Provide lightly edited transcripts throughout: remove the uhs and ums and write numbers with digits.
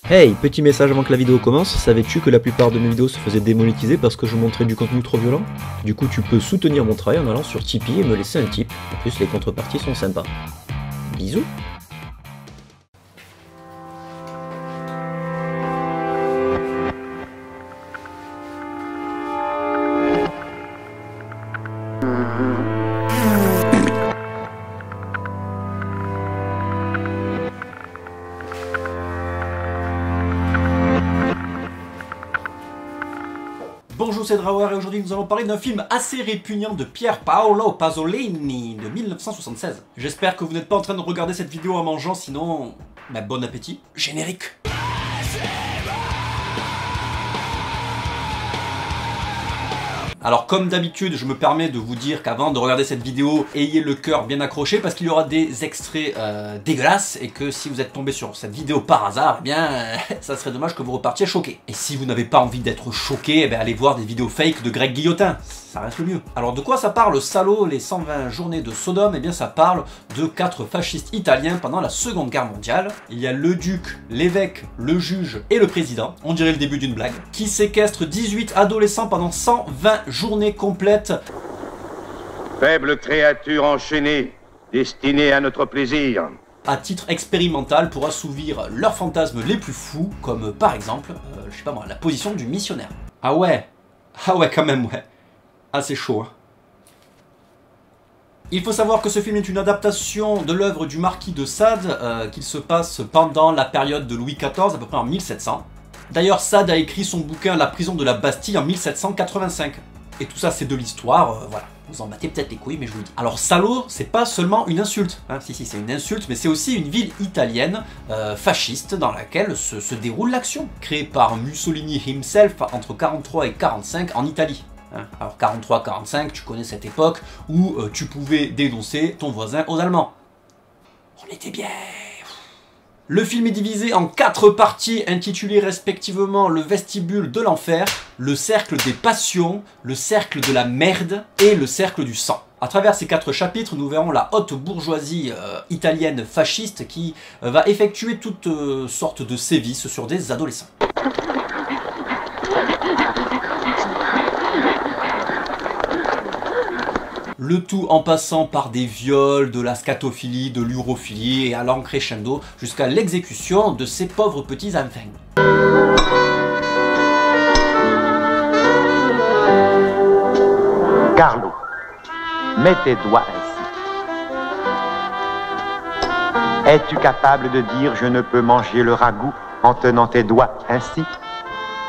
Hey, petit message avant que la vidéo commence, savais-tu que la plupart de mes vidéos se faisaient démonétiser parce que je montrais du contenu trop violent? Du coup, tu peux soutenir mon travail en allant sur Tipeee et me laisser un tip. En plus, les contreparties sont sympas. Bisous. Bonjour, c'est Drawer et aujourd'hui nous allons parler d'un film assez répugnant de Pier Paolo Pasolini de 1976. J'espère que vous n'êtes pas en train de regarder cette vidéo en mangeant, sinon... bon appétit. Générique. Alors comme d'habitude, je me permets de vous dire qu'avant de regarder cette vidéo, ayez le cœur bien accroché parce qu'il y aura des extraits dégueulasses et que si vous êtes tombé sur cette vidéo par hasard, eh bien ça serait dommage que vous repartiez choqué. Et si vous n'avez pas envie d'être choqué, eh bien, allez voir des vidéos fake de Greg Guillotin, ça reste le mieux. Alors de quoi ça parle Salaud, les 120 journées de Sodome? Eh bien ça parle de 4 fascistes italiens pendant la Seconde Guerre mondiale. Il y a le duc, l'évêque, le juge et le président, on dirait le début d'une blague, qui séquestrent 18 adolescents pendant 120 journée complète. Faible créature enchaînée, destinée à notre plaisir. À titre expérimental pour assouvir leurs fantasmes les plus fous, comme par exemple, je sais pas moi, la position du missionnaire. Ah ouais quand même ouais. Ah c'est chaud hein. Il faut savoir que ce film est une adaptation de l'œuvre du marquis de Sade, qu'il se passe pendant la période de Louis XIV, à peu près en 1700. D'ailleurs Sade a écrit son bouquin La prison de la Bastille en 1785. Et tout ça c'est de l'histoire, voilà. Vous en battez peut-être les couilles, mais je vous le dis. Alors Salaud, c'est pas seulement une insulte. Hein. Si, c'est une insulte, mais c'est aussi une ville italienne fasciste dans laquelle se déroule l'action. Créée par Mussolini himself entre 43 et 45 en Italie. Hein. Alors 43-45, tu connais cette époque où tu pouvais dénoncer ton voisin aux Allemands. On était bien. Le film est divisé en 4 parties intitulées respectivement le vestibule de l'enfer, le cercle des passions, le cercle de la merde et le cercle du sang. À travers ces 4 chapitres, nous verrons la haute bourgeoisie italienne fasciste qui va effectuer toutes sortes de sévices sur des adolescents. Le tout en passant par des viols, de la scatophilie, de l'urophilie et allant crescendo jusqu'à l'exécution de ces pauvres petits enfants. Carlo, mets tes doigts ainsi. Es-tu capable de dire je ne peux manger le ragoût en tenant tes doigts ainsi?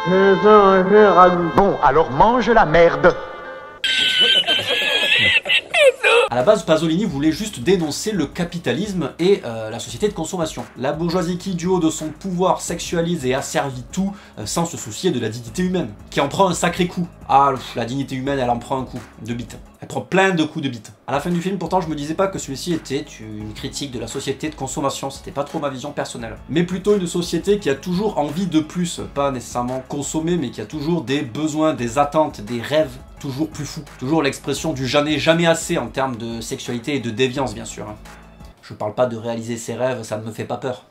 Je veux manger le ragoût. Bon, alors mange la merde. À la base, Pasolini voulait juste dénoncer le capitalisme et la société de consommation. La bourgeoisie qui, du haut de son pouvoir, sexualise et asservit tout sans se soucier de la dignité humaine. Qui en prend un sacré coup. Ah, la dignité humaine, elle en prend un coup de bite. Elle prend plein de coups de bite. À la fin du film, pourtant, je me disais pas que celui-ci était une critique de la société de consommation. C'était pas trop ma vision personnelle. Mais plutôt une société qui a toujours envie de plus. Pas nécessairement consommer, mais qui a toujours des besoins, des attentes, des rêves toujours plus fous. Toujours l'expression du jamais assez en termes de sexualité et de déviance, bien sûr. Je parle pas de réaliser ses rêves, ça ne me fait pas peur.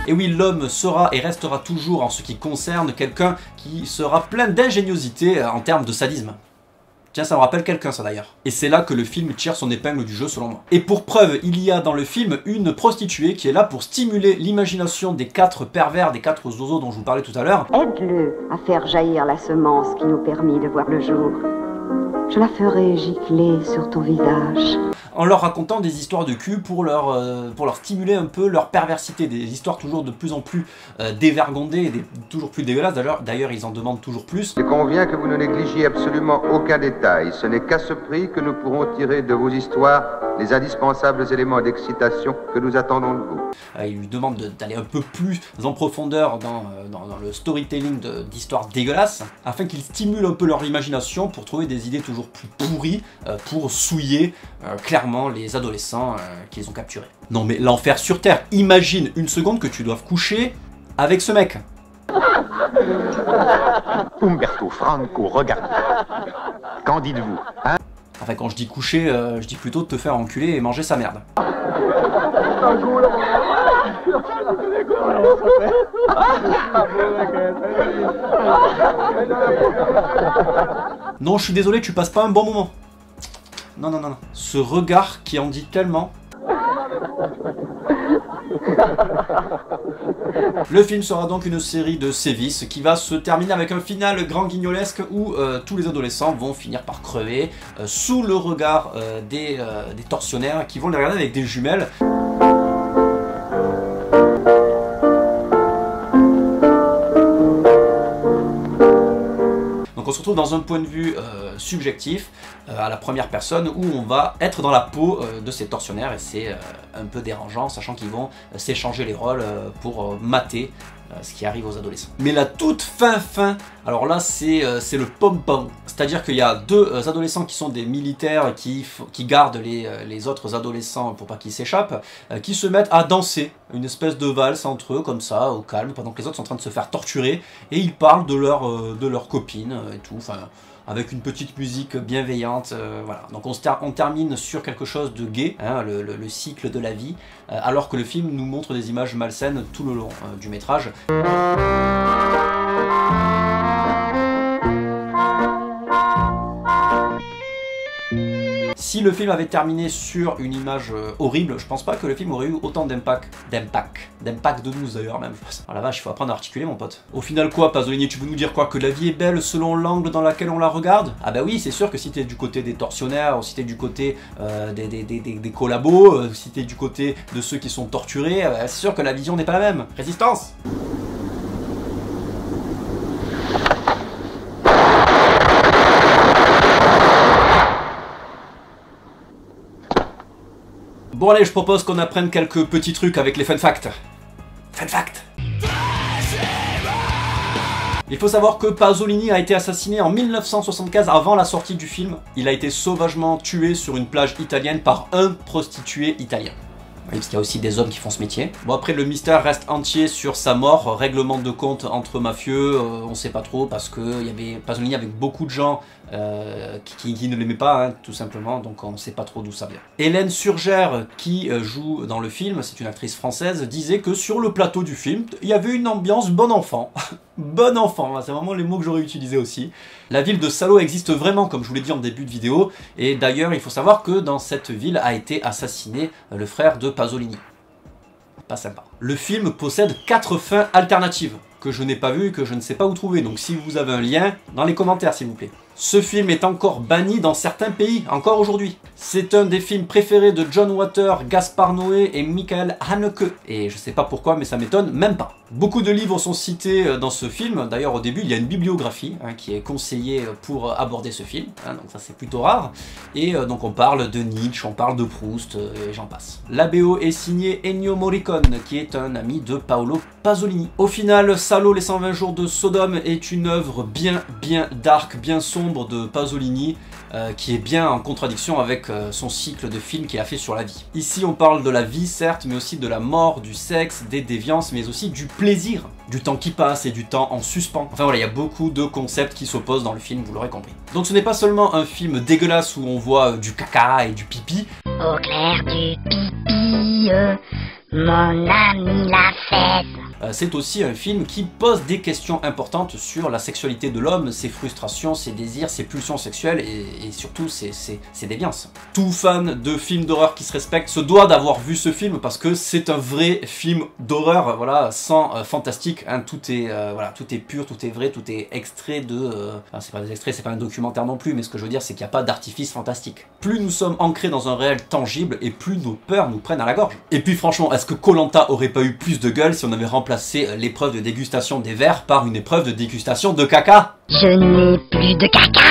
Et oui, l'homme sera et restera toujours, en ce qui concerne, quelqu'un qui sera plein d'ingéniosité en termes de sadisme. Tiens, ça me rappelle quelqu'un ça d'ailleurs. Et c'est là que le film tire son épingle du jeu selon moi. Et pour preuve, il y a dans le film une prostituée qui est là pour stimuler l'imagination des 4 pervers, des 4 zozos dont je vous parlais tout à l'heure. Aide-le à faire jaillir la semence qui nous permit de voir le jour. Je la ferai gicler sur ton visage. En leur racontant des histoires de cul pour leur stimuler un peu leur perversité, des histoires toujours de plus en plus dévergondées, toujours plus dégueulasses, d'ailleurs ils en demandent toujours plus. Il convient que vous ne négligiez absolument aucun détail, ce n'est qu'à ce prix que nous pourrons tirer de vos histoires les indispensables éléments d'excitation que nous attendons de vous. Il lui demande d'aller un peu plus en profondeur dans le storytelling d'histoires dégueulasses, afin qu'ils stimulent un peu leur imagination pour trouver des idées toujours plus pourries, pour souiller clairement les adolescents qu'ils ont capturés. Non mais l'enfer sur Terre, imagine une seconde que tu doives coucher avec ce mec. Umberto Franco, regarde. Qu'en dites-vous, hein? Enfin quand je dis coucher, je dis plutôt de te faire enculer et manger sa merde. Non, je suis désolé, tu passes pas un bon moment. Non, non, non, non. Ce regard qui en dit tellement. Le film sera donc une série de sévices qui va se terminer avec un final grand guignolesque où tous les adolescents vont finir par crever sous le regard des tortionnaires qui vont les regarder avec des jumelles. Donc on se retrouve dans un point de vue subjectif, à la première personne, où on va être dans la peau de ces tortionnaires, et c'est un peu dérangeant, sachant qu'ils vont s'échanger les rôles pour mater ce qui arrive aux adolescents. Mais la toute fin, alors là c'est le pom-pom, c'est-à-dire qu'il y a deux adolescents qui sont des militaires qui gardent les autres adolescents pour pas qu'ils s'échappent, qui se mettent à danser une espèce de valse entre eux, comme ça, au calme, pendant que les autres sont en train de se faire torturer, et ils parlent de leur copine et tout, enfin, avec une petite musique bienveillante, voilà. Donc on termine sur quelque chose de gai, hein, le cycle de la vie, alors que le film nous montre des images malsaines tout le long du métrage. Si le film avait terminé sur une image horrible, je pense pas que le film aurait eu autant d'impact de nous d'ailleurs même. Oh la vache, il faut apprendre à articuler mon pote. Au final quoi, Pasolini, tu veux nous dire quoi? Que la vie est belle selon l'angle dans lequel on la regarde? Ah bah oui, c'est sûr que si t'es du côté des tortionnaires, ou si t'es du côté des collabos, si t'es du côté de ceux qui sont torturés, c'est sûr que la vision n'est pas la même. Résistance! Bon allez, je propose qu'on apprenne quelques petits trucs avec les fun facts. Fun fact! Il faut savoir que Pasolini a été assassiné en 1975 avant la sortie du film. Il a été sauvagement tué sur une plage italienne par un prostitué italien. Oui, parce qu'il y a aussi des hommes qui font ce métier. Bon après le mystère reste entier sur sa mort, règlement de compte entre mafieux, on sait pas trop parce que il y avait Pasolini avec beaucoup de gens qui ne l'aimaient pas, hein, tout simplement, donc on sait pas trop d'où ça vient. Hélène Surgère, qui joue dans le film, c'est une actrice française, disait que sur le plateau du film, il y avait une ambiance bon enfant. Bon enfant, c'est vraiment les mots que j'aurais utilisés aussi. La ville de Salo existe vraiment, comme je vous l'ai dit en début de vidéo, et d'ailleurs il faut savoir que dans cette ville a été assassiné le frère de Pasolini. Pas sympa. Le film possède 4 fins alternatives, que je n'ai pas vues et que je ne sais pas où trouver, donc si vous avez un lien, dans les commentaires s'il vous plaît. Ce film est encore banni dans certains pays, encore aujourd'hui. C'est un des films préférés de John Waters, Gaspard Noé et Michael Haneke. Et je sais pas pourquoi, mais ça m'étonne même pas. Beaucoup de livres sont cités dans ce film. D'ailleurs, au début, il y a une bibliographie qui est conseillée pour aborder ce film. Hein, donc ça, c'est plutôt rare. Et donc on parle de Nietzsche, on parle de Proust, et j'en passe. La BO est signée Ennio Morricone, qui est un ami de Paolo Pasolini. Au final, Salo, les 120 jours de Sodome est une œuvre bien dark, bien sombre de Pasolini, qui est bien en contradiction avec son cycle de films qu'il a fait sur la vie. Ici on parle de la vie certes, mais aussi de la mort, du sexe, des déviances, mais aussi du plaisir, du temps qui passe et du temps en suspens. Enfin voilà, il y a beaucoup de concepts qui s'opposent dans le film, vous l'aurez compris. Donc ce n'est pas seulement un film dégueulasse où on voit du caca et du pipi. Au clair du pipi, mon ami la fête. C'est aussi un film qui pose des questions importantes sur la sexualité de l'homme, ses frustrations, ses désirs, ses pulsions sexuelles et surtout ses déviances. Tout fan de films d'horreur qui se respecte se doit d'avoir vu ce film parce que c'est un vrai film d'horreur, voilà, sans fantastique, hein, tout est voilà, tout est pur, tout est vrai, tout est extrait de... Enfin, c'est pas des extraits, c'est pas un documentaire non plus, mais ce que je veux dire c'est qu'il n'y a pas d'artifice fantastique. Plus nous sommes ancrés dans un réel tangible et plus nos peurs nous prennent à la gorge. Et puis franchement, est-ce que Koh-Lanta aurait pas eu plus de gueule si on avait remplacé l'épreuve de dégustation des verres par une épreuve de dégustation de caca? Je n'ai plus de caca.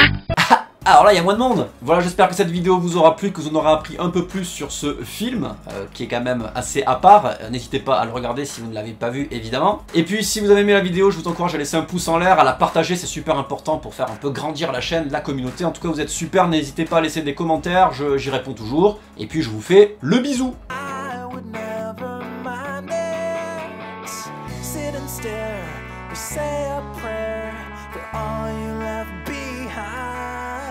Alors là, il y a moins de monde. Voilà, j'espère que cette vidéo vous aura plu, que vous en aurez appris un peu plus sur ce film, qui est quand même assez à part. N'hésitez pas à le regarder si vous ne l'avez pas vu, évidemment. Et puis, si vous avez aimé la vidéo, je vous encourage à laisser un pouce en l'air, à la partager, c'est super important pour faire un peu grandir la chaîne, la communauté. En tout cas, vous êtes super, n'hésitez pas à laisser des commentaires, j'y réponds toujours. Et puis, je vous fais le bisou. Stare or say a prayer for all you left behind.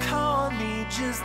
Call me just